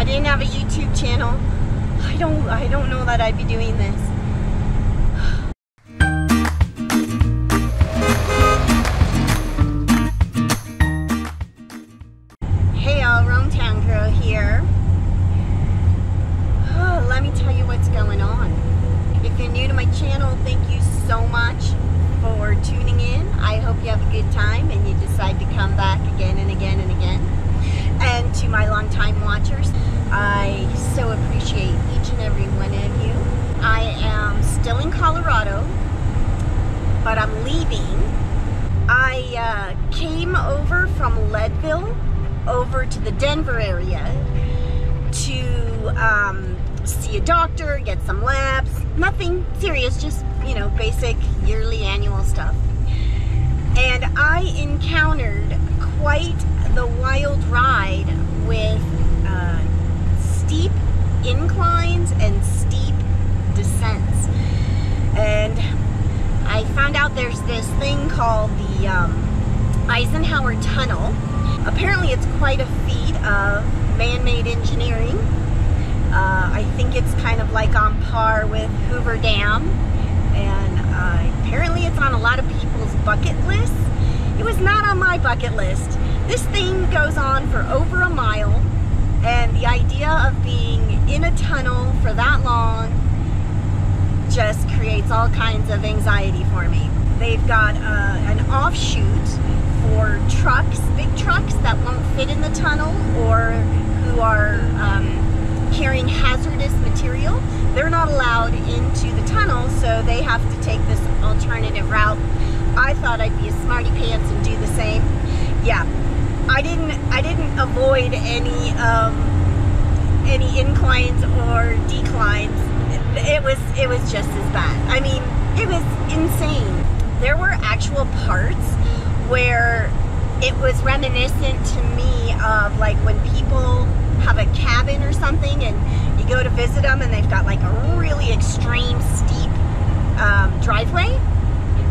I didn't have a YouTube channel, I don't know that I'd be doing this. Hey y'all, RoamTownGirl here. Oh, let me tell you what's going on. If you're new to my channel, thank you so much for tuning in. I hope you have a good time and you decide to come back again and again and again. And to my longtime watchers, I so appreciate each and every one of you. I am still in Colorado, but I'm leaving. I came over from Leadville over to the Denver area to see a doctor, get some labs, nothing serious, just, you know, basic yearly annual stuff. And I encountered quite the wild ride with steep inclines and steep descents. And I found out there's this thing called the Eisenhower Tunnel. Apparently it's quite a feat of man-made engineering. I think it's kind of like on par with Hoover Dam, and apparently it's on a lot of people's bucket lists. It was not on my bucket list. This thing goes on for over a mile, and the idea of being in a tunnel for that long just creates all kinds of anxiety for me. They've got an offshoot for trucks, big trucks that won't fit in the tunnel or who are carrying hazardous material. They're not allowed into the tunnel, so they have to take this alternative route. I thought I'd be a smarty pants and do the same. Yeah, I didn't avoid any inclines or declines. It was just as bad. I mean, it was insane. There were actual parts where it was reminiscent to me of like when people have a cabin or something and you go to visit them and they've got like a really extreme steep driveway.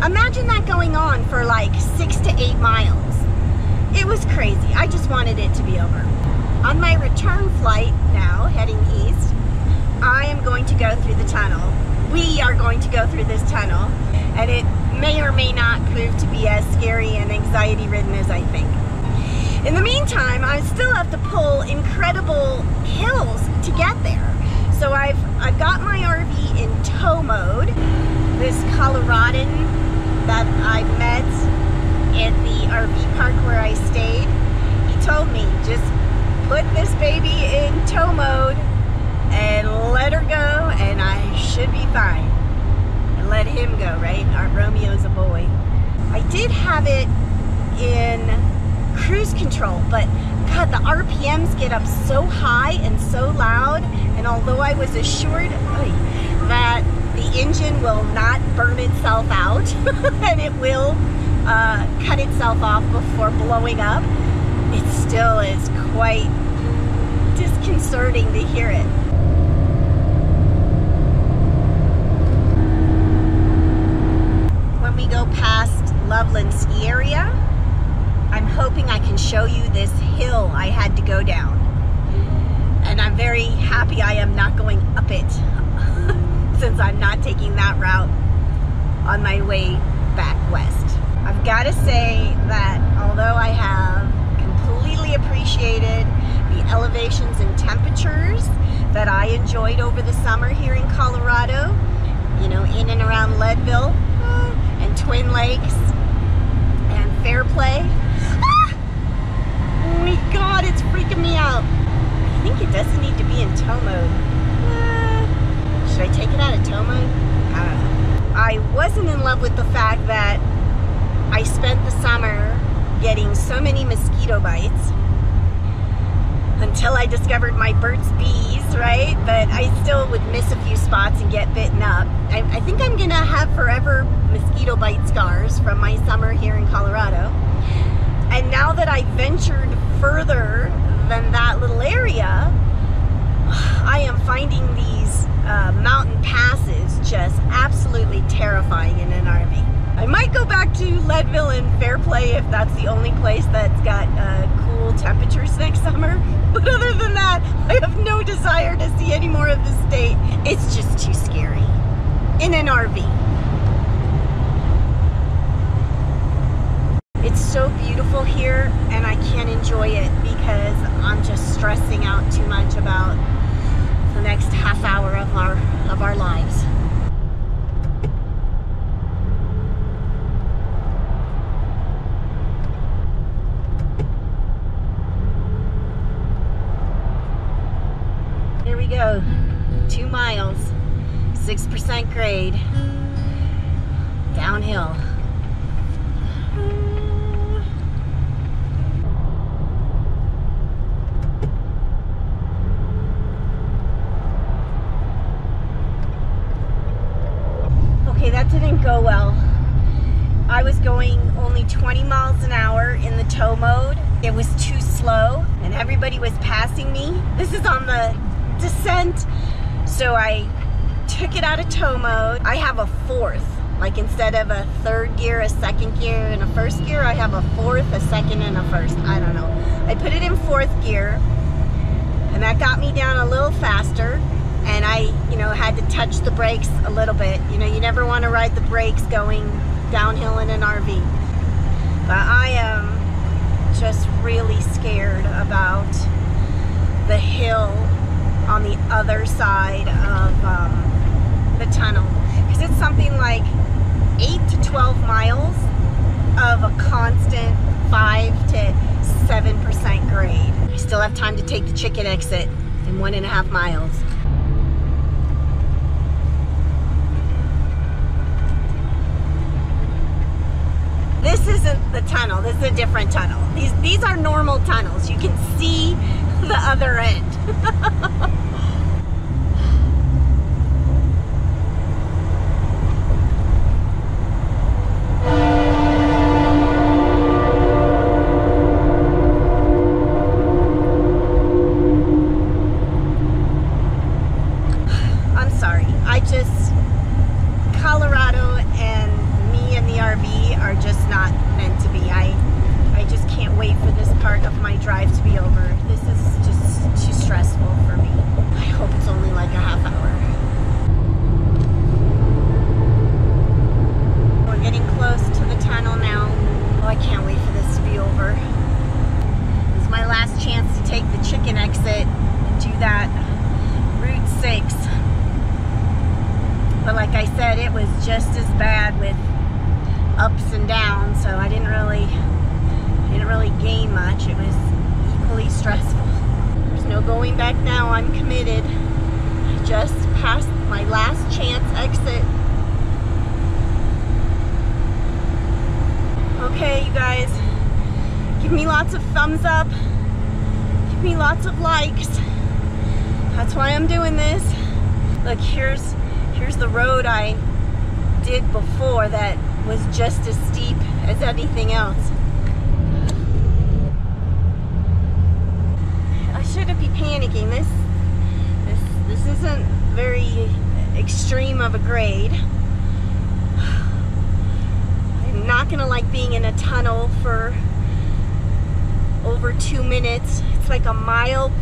Imagine that going on for like 6 to 8 miles. It was crazy. I just wanted it to be over. On my return flight now, heading east, I am going to go through the tunnel. We are going to go through this tunnel, and it may or may not prove to be as scary and anxiety-ridden as I think. In the meantime, I still have to pull incredible hills to get there. So I've got my RV in tow mode. This Coloradan that I met at the RV park where I stayed, he told me, just put this baby in tow mode and let her go and I should be fine. And let him go, right? Our Romeo's a boy. I did have it in cruise control, but God, the RPMs get up so high and so loud, and although I was assured that the engine will not burn itself out and it will cut itself off before blowing up, it still is quite disconcerting to hear it. When we go past Loveland Ski Area, I'm hoping I can show you this hill I had to go down. And I'm very happy I am not going up it since I'm not taking that route on my way back west. I've got to say that although I have completely appreciated the elevations and temperatures that I enjoyed over the summer here in Colorado, you know, in and around Leadville and Twin Lakes and Fairplay. Oh my God, it's freaking me out. I think it doesn't need to be in tow mode. Should I take it out of tow mode? I don't know. I wasn't in love with the fact that I spent the summer getting so many mosquito bites until I discovered my Burt's Bees, right? But I still would miss a few spots and get bitten up. I think I'm gonna have forever mosquito bite scars from my summer here in Colorado. And now that I ventured further than that little area, I am finding these mountain passes just absolutely terrifying in an RV. I might go back to Leadville and Fairplay if that's the only place that's got cool temperatures next summer. But other than that, I have no desire to see any more of the state. It's just too scary in an RV. It's so beautiful here, and I can't enjoy it because I'm just stressing out too much about the next half hour of our lives. Here we go. 2 miles, 6% grade, downhill. Okay, that didn't go well. I was going only 20 miles an hour in the tow mode. It was too slow and everybody was passing me. This is on the descent, so I took it out of tow mode. I have a fourth, like instead of a third gear, a second gear, and a first gear, I have a fourth, a second, and a first. I don't know. I put it in fourth gear, and that got me down a little faster, and I, had to touch the brakes a little bit. You never want to ride the brakes going downhill in an RV. But I am just really scared about the hill on the other side of the tunnel, because it's something like 8 to 12 miles of a constant 5 to 7% grade. I still have time to take the chicken exit in 1.5 miles. This isn't the tunnel, this is a different tunnel. These are normal tunnels. You can see the other end. I'm sorry. Colorado and me and the RV are just not meant to be. I just can't wait for this part of my drive to be over. This is just too stressful for me. I hope it's only like a half hour. We're getting close to the tunnel now. Oh, I can't wait for this to be over. This is my last chance to take the chicken exit and do that Route 6. But like I said, it was just as bad with ups and downs, so I didn't really gain much. It was equally stressful. There's no going back now. I'm committed. I just passed my last chance exit. Okay, you guys, give me lots of thumbs up. Give me lots of likes. That's why I'm doing this. Look, here's the road I did before that was just as steep as anything else. I shouldn't be panicking. This isn't very extreme of a grade. I'm not gonna like being in a tunnel for over 2 minutes. It's like 1.3 miles,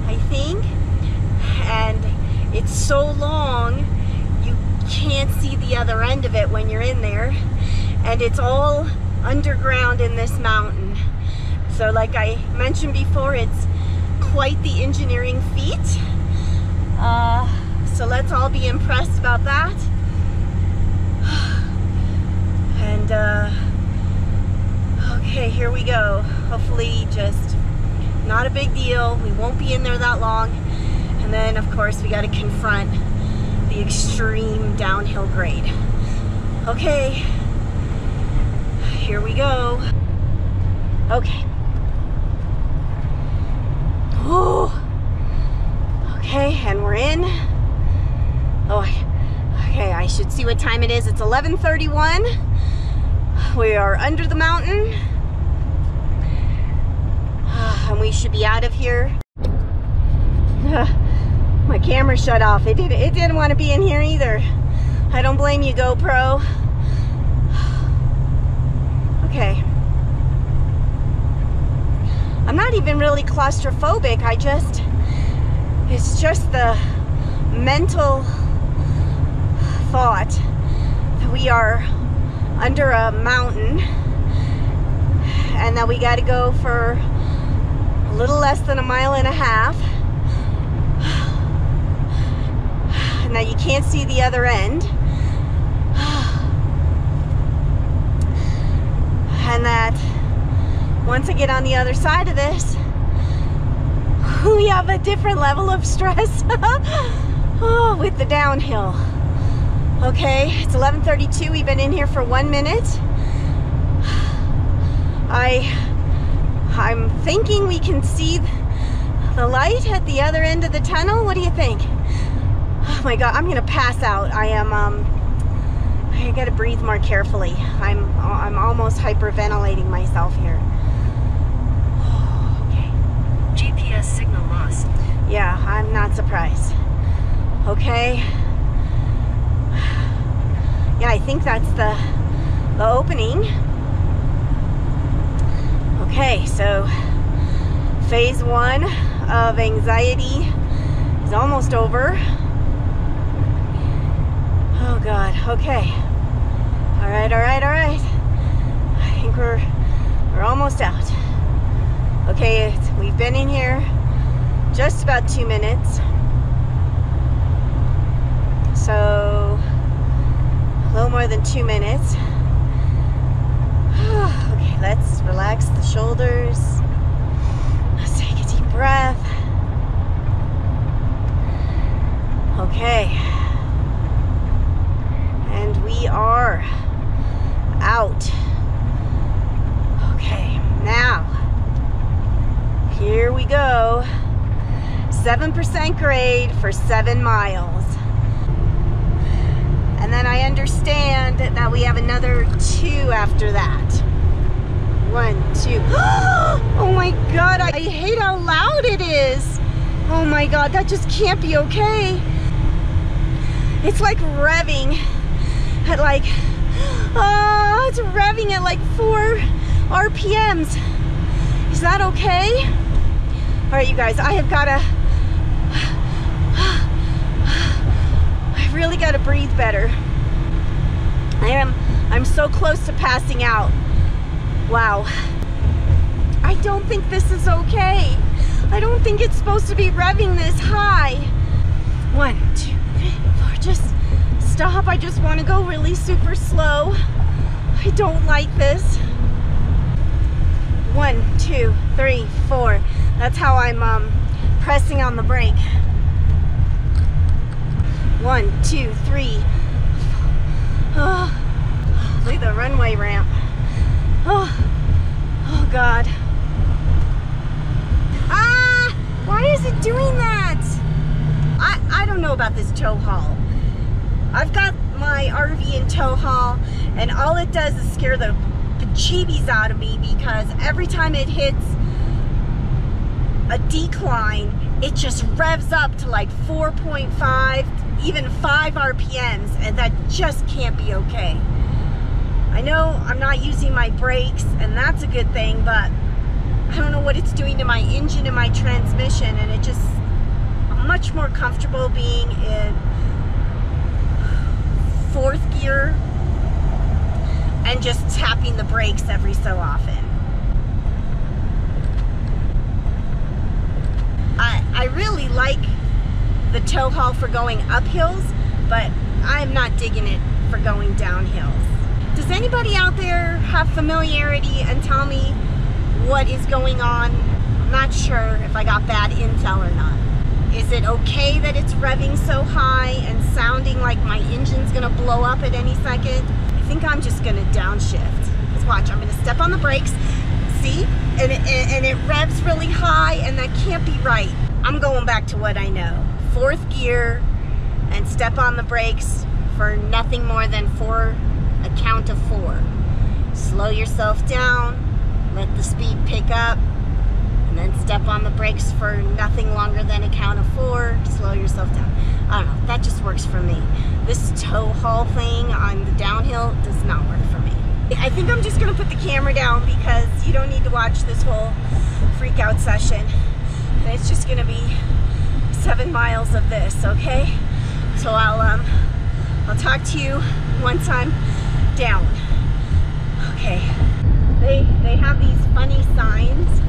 I think, and it's so long you can't see the other end of it when you're in there, and it's all underground in this mountain. So like I mentioned before, it's quite the engineering feat. So let's all be impressed about that. And okay, here we go. Hopefully just not a big deal. We won't be in there that long. And then of course we got to confront the extreme downhill grade. Okay, here we go. Okay. Oh, okay, and we're in. Oh, okay, I should see what time it is. It's 11:31. We are under the mountain. And we should be out of here. My camera shut off. It didn't want to be in here either. I don't blame you, GoPro. Okay. I'm not even really claustrophobic. I just It's just the mental thought that we are under a mountain and that we got to go for a little less than a mile and a half, and that you can't see the other end, and that once I get on the other side of this, we have a different level of stress with the downhill. Okay, it's 11:32. We've been in here for 1 minute. I'm thinking we can see the light at the other end of the tunnel. What do you think? Oh my God, I'm gonna pass out. I gotta breathe more carefully. I'm almost hyperventilating myself here. Okay. GPS signal lost. Yeah, I'm not surprised. Okay. Yeah, I think that's the opening. Okay, so phase 1 of anxiety is almost over. Oh God, okay. All right. I think we're almost out. Okay, we've been in here just about 2 minutes. So a little more than 2 minutes. Okay, let's relax the shoulders. Let's take a deep breath. Okay. And we are out. Okay, now, here we go. 7% grade for 7 miles. And then I understand that we have another 2 after that. 1, 2. Oh my God, I hate how loud it is. Oh my God, that just can't be okay. It's like revving at like, it's revving at like 4 RPMs. Is that okay? All right, you guys, I really gotta breathe better. I'm so close to passing out. Wow. I don't think this is okay. I don't think it's supposed to be revving this high. 1, 2, 3, 4, just stop. I just want to go really super slow. I don't like this. 1, 2, 3, 4. That's how I'm pressing on the brake. 1, 2, 3. Oh, look at the runway ramp. Oh God. Why is it doing that? I don't know about this tow haul. I've got my RV in tow haul, and all it does is scare the bejeebies out of me, because every time it hits a decline, it just revs up to like 4.5, even 5 RPMs, and that just can't be okay. I know I'm not using my brakes, and that's a good thing, but I don't know what it's doing to my engine and my transmission, and it just, I'm much more comfortable being in 4th gear and just tapping the brakes every so often. I really like the tow haul for going up hills, but I'm not digging it for going down hills. Does anybody out there have familiarity and tell me what is going on? I'm not sure if I got bad intel or not. Is it okay that it's revving so high and sounding like my engine's gonna blow up at any second? I think I'm just gonna downshift. Let's watch, I'm gonna step on the brakes, see? And it revs really high, and that can't be right. I'm going back to what I know. 4th gear, and step on the brakes for nothing more than a count of 4. Slow yourself down, let the speed pick up, and then step on the brakes for nothing longer than a count of 4. Slow yourself down. I don't know, that just works for me. This tow haul thing on the downhill does not work for me. I think I'm just gonna put the camera down, because you don't need to watch this whole freak out session. It's just gonna be 7 miles of this, okay? So I'll talk to you once I'm down. Okay. They have these funny signs.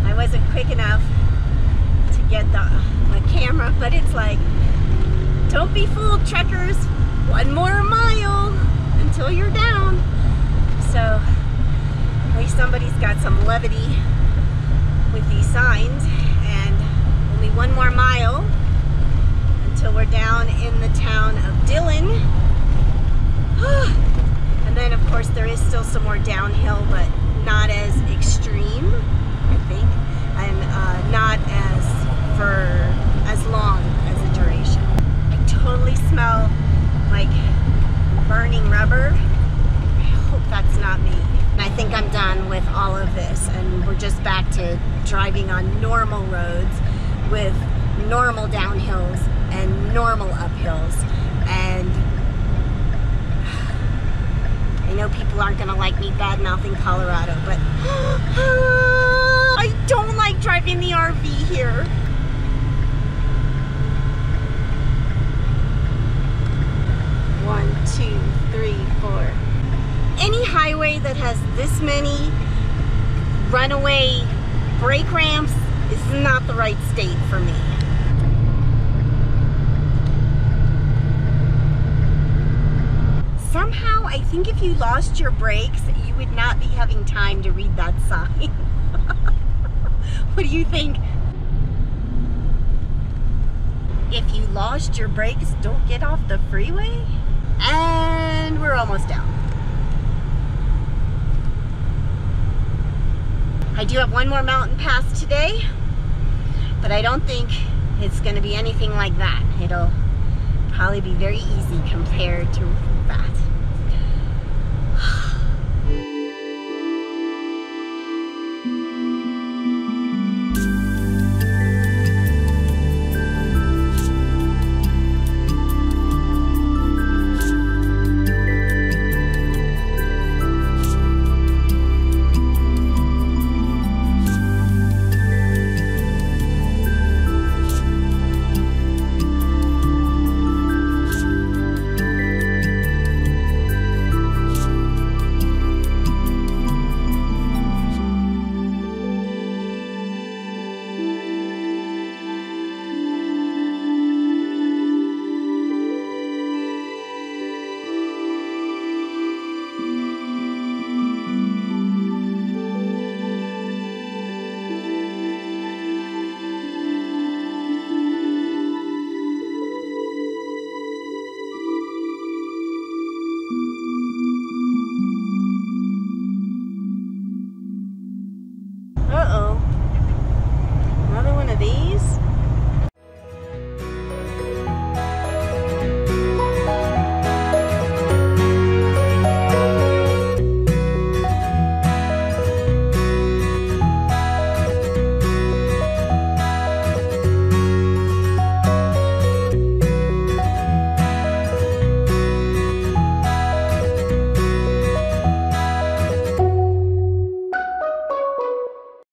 I wasn't quick enough to get the camera, but it's like, don't be fooled, trekkers. 1 more mile until you're down. So at least somebody's got some levity with these signs, and only 1 more mile until we're down in the town of Dillon. And then of course there is still some more downhill, but not as extreme, I think, and not as long as a duration. I totally smell like burning rubber. I hope that's not me. And I think I'm done with all of this, and we're just back to driving on normal roads with normal downhills and normal uphills. And I know people aren't gonna like me bad-mouthing Colorado, but I don't like driving the RV here. One, two, three, four. Any highway that has this many runaway brake ramps is not the right state for me. Somehow, I think if you lost your brakes, you would not be having time to read that sign. What do you think? If you lost your brakes, don't get off the freeway. And we're almost down. I do have 1 more mountain pass today, but I don't think it's going to be anything like that. It'll probably be very easy compared to that. Uh-oh. Another one of these?